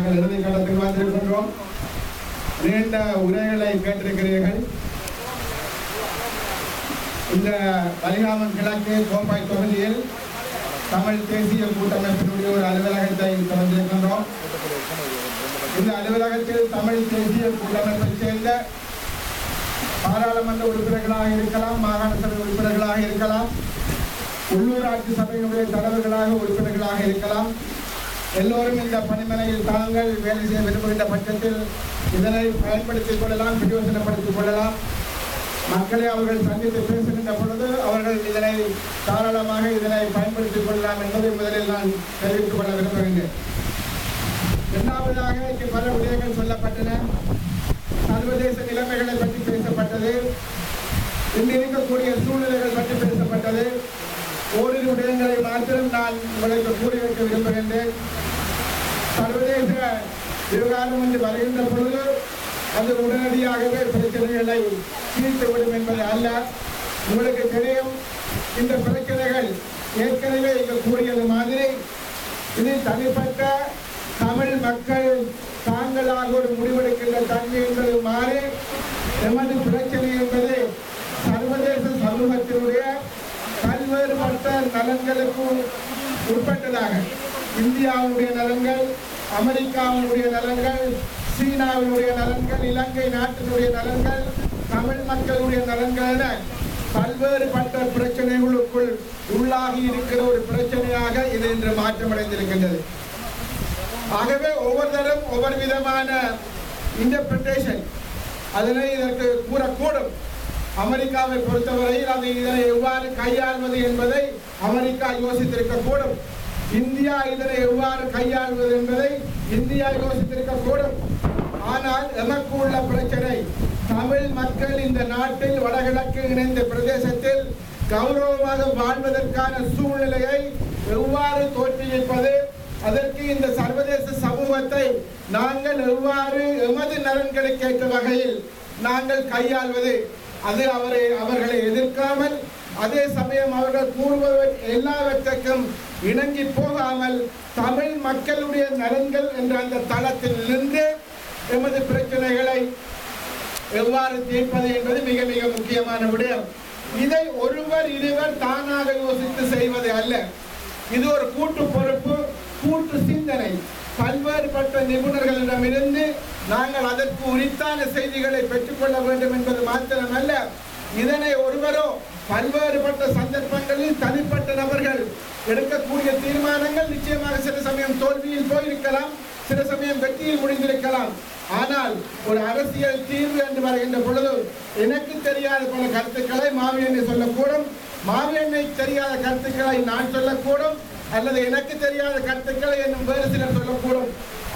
நாங்கள் இறுதி கட்டத்தில் வந்திருக்கின்றோம். நீண்ட உரைகளை கேட்டிருக்கிறீர்கள். இந்த வலிகாமம் கிழக்கு கோப்பாய் தொகுதியில் தமிழ் தேசிய கூட்டமைப்பினுடைய ஒரு அலுவலகத்தை திறந்திருக்கின்றோம். இந்த அலுவலகத்தில் தமிழ் தேசிய கூட்டமைப்பைச் சேர்ந்த பாராளுமன்ற உறுப்பினர்களாக இருக்கலாம், மாகாண சபை உறுப்பினர்களாக இருக்கலாம், உள்ளூராட்சி சபையினுடைய தலைவர்களாக உறுப்பினர்களாக இருக்கலாம். எல்லோரும் இந்த பணிமனையில் தாங்கள் வேலை செய்ய விரும்புகின்ற பட்சத்தில் இதனை பயன்படுத்திக் கொள்ளலாம், பிரயோஜனப்படுத்திக் கொள்ளலாம். மக்களை அவர்கள் சந்தித்து பேசுகின்ற பொழுது அவர்கள் இதனை தாராளமாக இதனை பயன்படுத்திக் கொள்ளலாம் என்பதை முதலில் நான் தெரிவித்துக் கொள்ள விரும்புகின்றேன். இரண்டாவதாக இங்கு பல விடயங்கள் சொல்லப்பட்டன. சர்வதேச நிலைமைகளை பற்றி பேசப்பட்டது, இங்கு இருக்கக்கூடிய சூழ்நிலைகள் பற்றி பேசப்பட்டது. ஓரிரு விடயங்களை மாத்திரம் நான் உங்களுக்கு கூறி வைக்க விரும்புகின்றேன். சர்வதேச விவகாரம் என்று வருகின்ற பொழுது அது உடனடியாகவே பிரச்சனைகளை தீர்த்துவிடும் என்பது அல்ல. உங்களுக்கு தெரியும், இந்த பிரச்சனைகள் ஏற்கனவே இங்கு கூறியது மாதிரி இது தனிப்பட்ட தமிழ் மக்கள் தாங்களாக ஒரு முடிவெடுக்கின்ற தன்மை என்பது மாறி எமது பிரச்சனை என்பது சர்வதேச சமூகத்தினுடைய பல்வேறுபட்ட நலன்களுக்கு உட்பட்டதாக இந்தியாவுடைய நலன்கள், அமெரிக்காவுடைய நலன்கள், சீனாவினுடைய நலன்கள், இலங்கை நாட்டினுடைய நலன்கள், தமிழ் மக்களுடைய நலன்கள் என பல்வேறுபட்ட பிரச்சனைகளுக்குள் உள்ளாகி இருக்கிற ஒரு பிரச்சனையாக இது இன்று மாற்றமடைந்திருக்கின்றது. ஆகவே ஒவ்வொருத்தரும் ஒவ்வொரு விதமான இன்டர்பிரிட்டேஷன் அதனை இதற்கு கூறக்கூடும். அமெரிக்காவை பொறுத்தவரையில் அதை இதனை எவ்வாறு கையாள்வது என்பதை அமெரிக்கா யோசித்திருக்கக்கூடும். இந்தியா இதனை எவ்வாறு கையாள்வது என்பதை இந்தியா யோசித்திருக்கக்கூடும். ஆனால் எமக்கு உள்ள பிரச்சனை, தமிழ் மக்கள் இந்த நாட்டில் வடகிழக்கு இணைந்த பிரதேசத்தில் கௌரவமாக வாழ்வதற்கான சூழ்நிலையை எவ்வாறு தோற்றுவிப்பது, அதற்கு இந்த சர்வதேச சமூகத்தை நாங்கள் எவ்வாறு எமது நலன்களுக்கு ஏற்ற வகையில் நாங்கள் கையாள்வது, அது அவர்களை எதிர்க்காமல் அதே சமயம் அவர்கள் கூறுபவர் எல்லாவற்றுக்கும் இணங்கி போகாமல் தமிழ் மக்களுடைய நலன்கள் என்ற அந்த தளத்தில் நின்று எமது பிரச்சனைகளை எவ்வாறு தீர்ப்பது என்பது மிக மிக முக்கியமான விடயம். இதை ஒருவர் இருவர் தானாக யோசித்து செய்வது அல்ல. இது ஒரு கூட்டு பொறுப்பு, கூட்டு சிந்தனை. பல்வேறுபட்ட நிபுணர்களிடமிருந்து நாங்கள் அதற்கு உரித்தான செய்திகளை பெற்றுக்கொள்ள வேண்டும் என்பது மாத்திரமல்ல, இதனை ஒருவரோ பல்வேறுபட்ட சந்தர்ப்பங்களில் தனிப்பட்ட நபர்கள் எடுக்கக்கூடிய தீர்மானங்கள் நிச்சயமாக சில சமயம் தோல்வியில் போயிருக்கலாம், சில சமயம் வெற்றியில் முடிந்திருக்கலாம். ஆனால் ஒரு அரசியல் தீர்வு என்று வருகின்ற பொழுது எனக்கு தெரியாத பல கருத்துக்களை மாவியனை சொல்லக்கூடும், மாவியனை தெரியாத கருத்துக்களை நான் சொல்லக்கூடும், அல்லது எனக்கு தெரியாத கருத்துக்களை என்னும் வேறு சிலர் சொல்லக்கூடும்.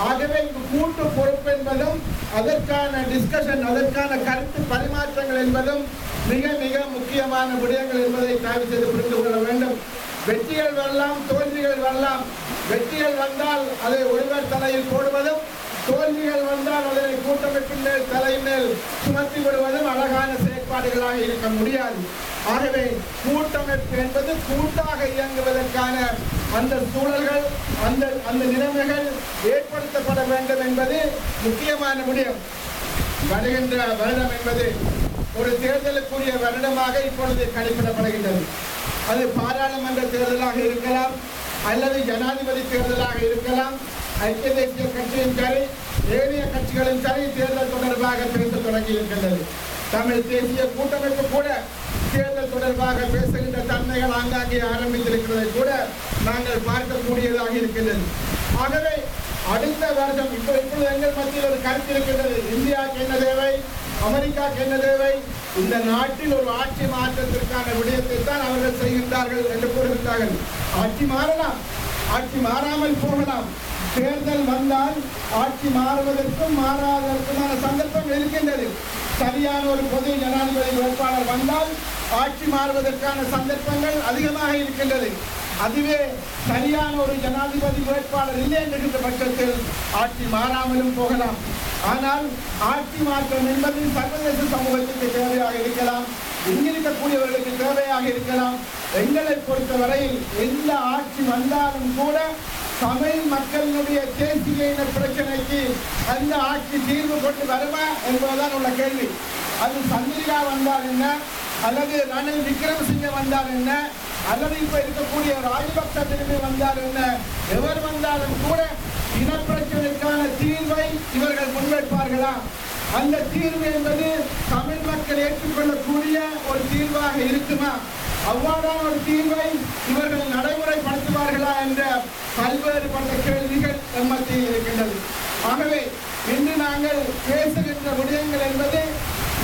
ஆகவே இங்கு கூட்டு பொறுப்பு என்பதும் அதற்கான டிஸ்கஷன், அதற்கான கருத்து பரிமாற்றங்கள் என்பதும் மிக மிக முக்கியமான விடயங்கள் என்பதை தயவு செய்து புரிந்து கொள்ள வேண்டும். வெற்றிகள் வரலாம், தோல்விகள் வரலாம். வெற்றிகள் வந்தால் அதை ஒருவர் தலையில் போடுவதும், தோல்விகள் வந்தால் அதனை கூட்டமைப்பின் மேல் தலையின் மேல் சுமத்தி விடுவதும் அழகான செயற்பாடுகளாக இருக்க முடியாது. ஆகவே கூட்டமைப்பு என்பது கூட்டாக இயங்குவதற்கான அந்த சூழல்கள், அந்த நிலைமைகள் ஏற்படுத்தப்பட வேண்டும் என்பது முக்கியமான விடயம். வருகின்ற வருடம் என்பது ஒரு தேர்தலுக்குரிய வருடமாக இப்பொழுது கணிப்பிடப்படுகின்றது. அது பாராளுமன்ற தேர்தலாக இருக்கலாம், அல்லது ஜனாதிபதி தேர்தலாக இருக்கலாம். ஐக்கிய தேசிய கட்சியும் சரி, ஏனைய கட்சிகளும் சரி தேர்தல் தொடர்பாக பேச தொடங்கி இருக்கின்றது. தமிழ் தேசிய கூட்டமைப்பு கூட தேர்தல் தொடர்பாக பேசுகின்ற தன்மைகள் ஆங்காங்கே ஆரம்பித்திருக்கிறதை கூட நாங்கள் பார்க்கக்கூடியதாக இருக்கின்றது. ஆகவே அடுத்த வருடம் இப்பொழுது எங்கள் மத்தியில் ஒரு கருத்து இருக்கின்றது. இந்தியாவுக்கு என்ன தேவை, அமெரிக்காவுக்கு என்ன தேவை, இந்த நாட்டில் ஒரு ஆட்சி மாற்றத்திற்கான விடயத்தை தான் அவர்கள் செய்கின்றார்கள் என்று கூறுகின்றார்கள். ஆட்சி மாறலாம், ஆட்சி மாறாமல் போகலாம். தேர்தல் வந்தால் ஆட்சி மாறுவதற்கும் மாறாததற்குமான சந்தர்ப்பம் இருக்கின்றது. சரியான ஒரு பொது ஜனாதிபதி வேட்பாளர் வந்தால் ஆட்சி மாறுவதற்கான சந்தர்ப்பங்கள் அதிகமாக இருக்கின்றது. அதுவே சரியான ஒரு ஜனாதிபதி வேட்பாளர் இல்லை என்கின்ற பட்சத்தில் ஆட்சி மாறாமலும் போகலாம். ஆனால் ஆட்சி மாற்றம் என்பது சர்வதேச சமூகத்திற்கு தேவையாக இருக்கலாம், இங்கிருக்கக்கூடியவர்களுக்கு தேவையாக இருக்கலாம். எங்களை பொறுத்தவரையில் எந்த ஆட்சி வந்தாலும் கூட தமிழ் மக்களுடைய தேசிய இன பிரச்சனைக்கு அந்த ஆட்சி தீர்வு கொண்டு வருமா என்பதுதான் உள்ள கேள்வி. அது சந்திரிகா வந்தால் என்ன, அல்லது ரணில் விக்ரமசிங்க வந்தால் என்ன, அல்லது இப்ப இருக்கக்கூடிய ராஜபக்ச திரும்பி வந்தால் என்ன, எவர் வந்தாலும் கூட இனப்பிரச்சனைக்கான தீர்வை இவர்கள் முன்வைப்பார்களா? அந்த தீர்வு என்பது தமிழ் மக்கள் ஏற்றுக்கொள்ளக்கூடிய ஒரு தீர்வாக இருக்குமா? அவ்வாறான ஒரு தீர்வை இவர்கள் நடைமுறைப்படுத்துவார்களா என்ற பல்வேறுபட்ட கேள்விகள் மத்தியில் இருக்கின்றது. ஆகவே இன்று நாங்கள் பேசுகின்ற விடயங்கள் என்பது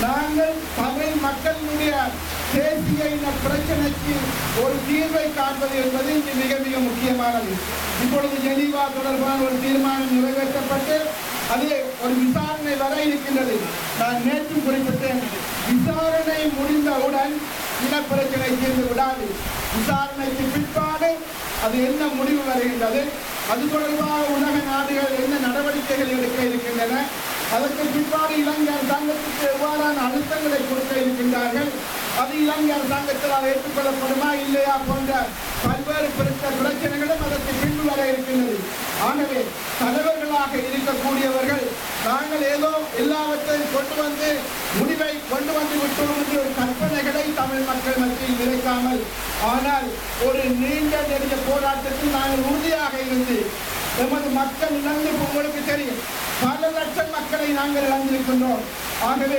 நாங்கள் தமிழ் மக்களுடைய தேசிய இன பிரச்சனைக்கு ஒரு தீர்வை காண்பது என்பது இன்று மிக மிக முக்கியமானது. இப்பொழுது ஜெனீவா தொடர்பான ஒரு தீர்மானம் நிறைவேற்றப்பட்டு அது ஒரு விசாரணை வர இருக்கின்றது. நான் நேற்று குறிப்பிட்டேன், விசாரணை முடிந்தவுடன் இனப்பிரச்சனை தீர்ந்து விடாது. விசாரணைக்கு பிற்பாடு அது என்ன முடிவு வருகின்றது, அது தொடர்பாக உலக நாடுகள் என்ன நடவடிக்கைகள் எடுக்க இருக்கின்றன, அதற்கு பிற்பாடு இலங்கை அரசாங்கத்துக்கு எவ்வாறான அழுத்தங்களை கொடுக்க இருக்கின்றார்கள், அது இலங்கை அரசாங்கத்தால் ஏற்றுக்கொள்ளப்படுமா இல்லையா போன்ற பல்வேறு பிரச்சனைகளும் அதற்கு பின்பு வர இருக்கின்றது. ஆகவே தலைவர்களாக இருக்கக்கூடியவர்கள் நாங்கள் ஏதோ எல்லாவற்றையும் முடிவை கொண்டு வந்து விட்டோம் என்று ஒரு கற்பனைகளை தமிழ் மக்கள் மத்தியில் விதைக்காமல், ஆனால் ஒரு நீண்ட நெடிய போராட்டத்தில் நாங்கள் உறுதியாக இருந்து எமது மக்கள் இழந்து, உங்களுக்கு தெரியும், பல லட்சம் மக்களை நாங்கள் இழந்திருக்கின்றோம். ஆகவே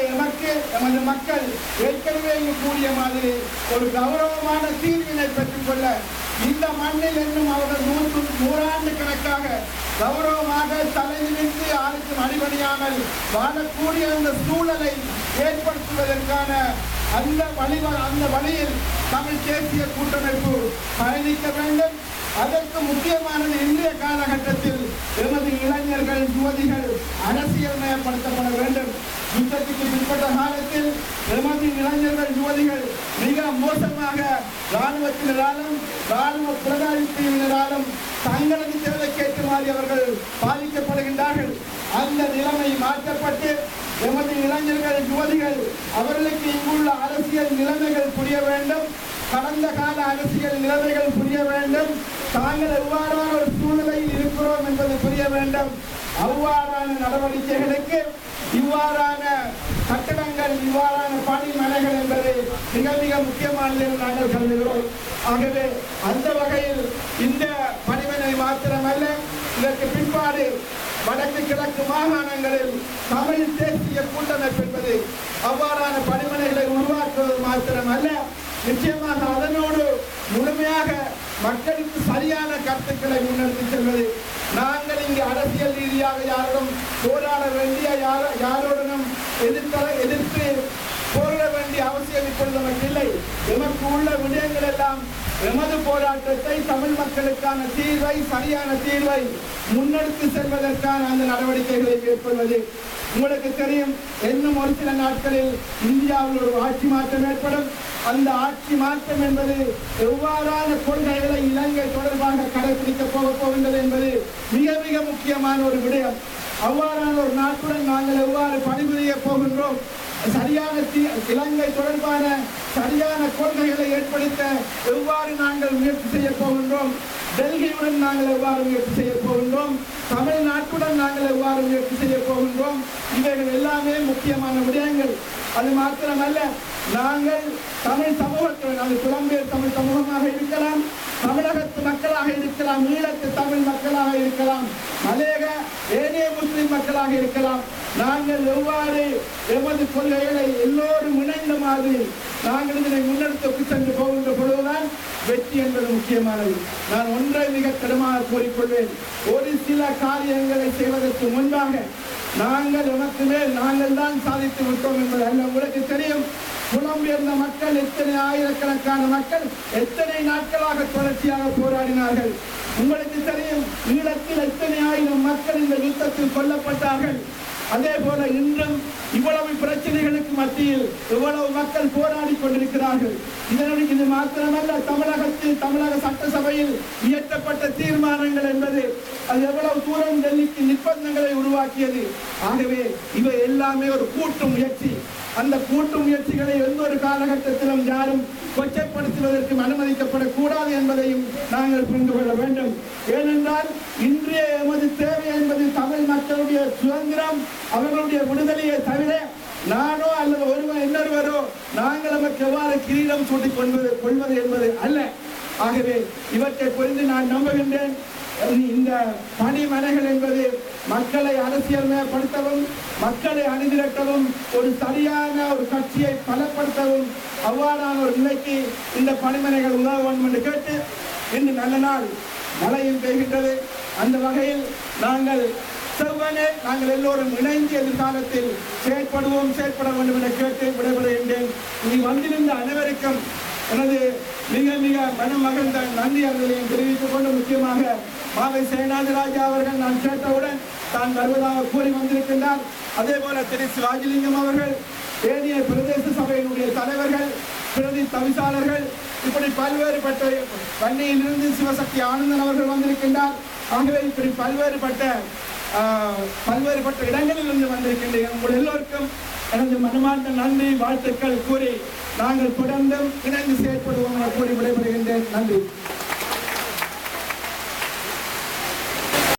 எமது மக்கள் ஏற்கனவே கூடிய மாதிரி ஒரு கௌரவமான தீர்வினை பெற்றுக்கொள்ள இந்த மண்ணில் என்னும் அவர்கள் நூறாண்டு கணக்காக கௌரவமாக தலைநிமிர்ந்து யாருக்கும் அடிபணியாமல் வாழக்கூடிய அந்த சூழலை ஏற்படுத்துவதற்கான அந்த வழியில் தமிழ் தேசிய கூட்டமைப்பு பயணிக்க வேண்டும். அதற்கு முக்கியமானது இன்றைய காலகட்டத்தில் எமது இளைஞர்கள், யுவதிகள் அரசியல் மயப்படுத்தப்பட வேண்டும். யுத்தத்துக்கு பிற்பட்ட காலத்தில் எமது இளைஞர்கள், யுவதிகள் மிக மோசமாக இராணுவத்தினராலும் இராணுவ பிரதானிப்பினராலும் தங்களது தேவைக்கேற்ற மாதிரி அவர்கள் பாதிக்கப்படுகின்றார்கள். அந்த நிலைமை மாற்றப்பட்டு எமது இளைஞர்கள், யுவதிகள் அவர்களுக்கு இங்குள்ள அரசியல் நிலைமைகள் புரிய வேண்டும், கடந்த கால அரசியல் நிலைமைகள் புரிய வேண்டும், தாங்கள் எவ்வாறான ஒரு சூழ்நிலையில் இருக்கிறோம் என்பது புரிய வேண்டும். அவ்வாறான நடவடிக்கைகளுக்கு இவ்வாறான கட்டடங்கள், இவ்வாறான பணிமனைகள் என்பது மிக மிக முக்கியமானது என்று நாங்கள் கருதுகிறோம். ஆகவே அந்த வகையில் இந்த பணிமனை மாத்திரமல்ல, இதற்கு பிற்பாடு வடக்கு கிழக்கு மாகாணங்களில் தமிழ் தேசிய கூட்டமைப்பு என்பது அவ்வாறான பணிமனைகளை உருவாக்குவது மாத்திரமல்ல, நிச்சயமாக அதனோடு முழுமையாக மக்களுக்கு சரியான கருத்துக்களை முன்னெடுத்து செல்வது. நாங்கள் இங்கு அரசியல் ரீதியாக யாரும் போராட வேண்டிய, யாரோடனும் எதிர்த்து போராட வேண்டிய அவசியம் இப்பொழுது நமக்கு இல்லை. எமக்கு உள்ள விடயங்கள் எல்லாம் எமது போராட்டத்தை, தமிழ் மக்களுக்கான தீர்வை, சரியான தீர்வை முன்னெடுத்து செல்வதற்கான அந்த நடவடிக்கைகளை மேற்கொள்வது. உங்களுக்கு தெரியும், இன்னும் ஒரு சில நாட்களில் இந்தியாவில் ஒரு ஆட்சி மாற்றம் ஏற்படும். அந்த ஆட்சி மாற்றம் என்பது எவ்வாறான கொள்கைகளை இலங்கை தொடர்பாக கடைபிடிக்க போகின்றது என்பது மிக மிக முக்கியமான ஒரு விடயம். அவ்வாறான ஒரு நாட்டுடன் நாங்கள் எவ்வாறு பணிபுரிய போகின்றோம், சரியான இலங்கை தொடர்பான சரியான கொள்கைகளை ஏற்படுத்த எவ்வாறு நாங்கள் முயற்சி செய்ய போகின்றோம், டெல்லியுடன் நாங்கள் எவ்வாறு முயற்சி செய்ய போகின்றோம், தமிழ்நாட்டுடன் நாங்கள் எவ்வாறு முயற்சி செய்ய போகின்றோம், இவைகள் எல்லாமே முக்கியமான விடயங்கள். அது மாத்திரமல்ல, நாங்கள் தமிழ் சமூகத்துடன், அது புலம்பெயர் தமிழ் சமூகமாக இருக்கலாம், தமிழகத்து மக்களாக இருக்கலாம், ஈழத்து தமிழ் மக்களாக இருக்கலாம், மலையக ஏனைய முஸ்லிம் மக்களாக இருக்கலாம், நாங்கள் எவ்வாறு எமது கொள்கைகளை எல்லோரும் இணைந்த மாதிரி நாங்கள் இதனை முன்னெடுத்து சென்று போகின்ற பொழுதுதான் வெற்றி என்பது முக்கியமானது. நான் ஒன்றை மிக திடமாக கூறிக்கொள்வேன், ஒரு சில காரியங்களை செய்வதற்கு முன்பாக நாங்கள் நமக்கு மேல் நாங்கள் தான் சாதித்து விட்டோம் என்பது அல்ல. உங்களுக்கு தெரியும், புலம்பெயர்ந்த மக்கள் எத்தனை ஆயிரக்கணக்கான மக்கள் எத்தனை நாட்களாக தொடர்ச்சியாக போராடினார்கள். உங்களுக்கு தெரியும், ஈழத்தில் எத்தனை ஆயிரம் மக்கள் இந்த யுத்தத்தில் கொல்லப்பட்டார்கள். அதே போல இன்றும் இவ்வளவு பிரச்சனைகளுக்கு மத்தியில் இவ்வளவு மக்கள் போராடி கொண்டிருக்கிறார்கள். இதனுடைய இது மாத்திரமல்ல, தமிழகத்தில் தமிழக சட்டசபையில் இயற்றப்பட்ட தீர்மானங்கள் என்பது அது எவ்வளவு தூரம் டெல்லிக்கு நிர்பந்தங்களை உருவாக்கியது. ஆகவே இவை எல்லாமே ஒரு கூட்டு முயற்சி. அந்த கூட்டு முயற்சிகளை எந்த ஒரு காலகட்டத்திலும் யாரும் கொச்சைப்படுத்துவதற்கு அனுமதிக்கப்படக்கூடாது என்பதையும் நாங்கள் புரிந்து கொள்ள வேண்டும். ஏனென்றால் இன்றைய எமது தேவை என்பது தமிழ் மக்களுடைய சுதந்திரம், அவர்களுடைய விடுதலையை தவிர நானோ அல்லது ஒருவர் இன்னொருவரோ நாங்கள் நமக்கு எவ்வாறு கிரீடம் சூட்டிக் கொள்வது என்பது அல்ல. ஆகவே இவற்றை புரிந்து நான் நம்புகின்றேன். இந்த பணிமனைகள் என்பது மக்களை அரசியல்மயப்படுத்தவும், மக்களை அணிதிரட்டவும், ஒரு சரியான ஒரு கட்சியை பலப்படுத்தவும் அவ்வாறான ஒரு நிலைக்கு இந்த பணிமனைகள் உதவ வேண்டும் என்று கேட்டு, இன்று நல்ல நாள் மழையும் பெய்கின்றது. அந்த வகையில் நாங்கள் எல்லோரும் இணைந்து எதிர்காலத்தில் செயற்பட வேண்டும் என கேட்டு விடைபெறுகின்றேன். இனி வந்திருந்த அனைவருக்கும் எனது மிக மிக மனமகிழ்ந்த நன்றியர்களையும் தெரிவித்துக் கொண்டு, முக்கியமாக மாவை சேனாதிராஜா அவர்கள் நான் கேட்டவுடன் தான் வருவதாக கூறி வந்திருக்கின்றார். அதே போல திரு சிவாஜிலிங்கம் அவர்கள், ஏனைய பிரதேச சபையினுடைய தலைவர்கள், பிரதி தவிசாளர்கள், இப்படி பல்வேறுபட்ட வன்னியிலிருந்து சிவசக்தி ஆனந்தன் அவர்கள் வந்திருக்கின்றார். ஆகவே இப்படி பல்வேறுபட்ட இடங்களில் இருந்து வந்திருக்கின்றன. உங்கள் எல்லோருக்கும் எனது மனமார்ந்த நன்றி வாழ்த்துக்கள் கூறி நாங்கள் தொடர்ந்தும் இணைந்து செயற்படுவோம் என கூறி விடைபெறுகின்றேன். நன்றி.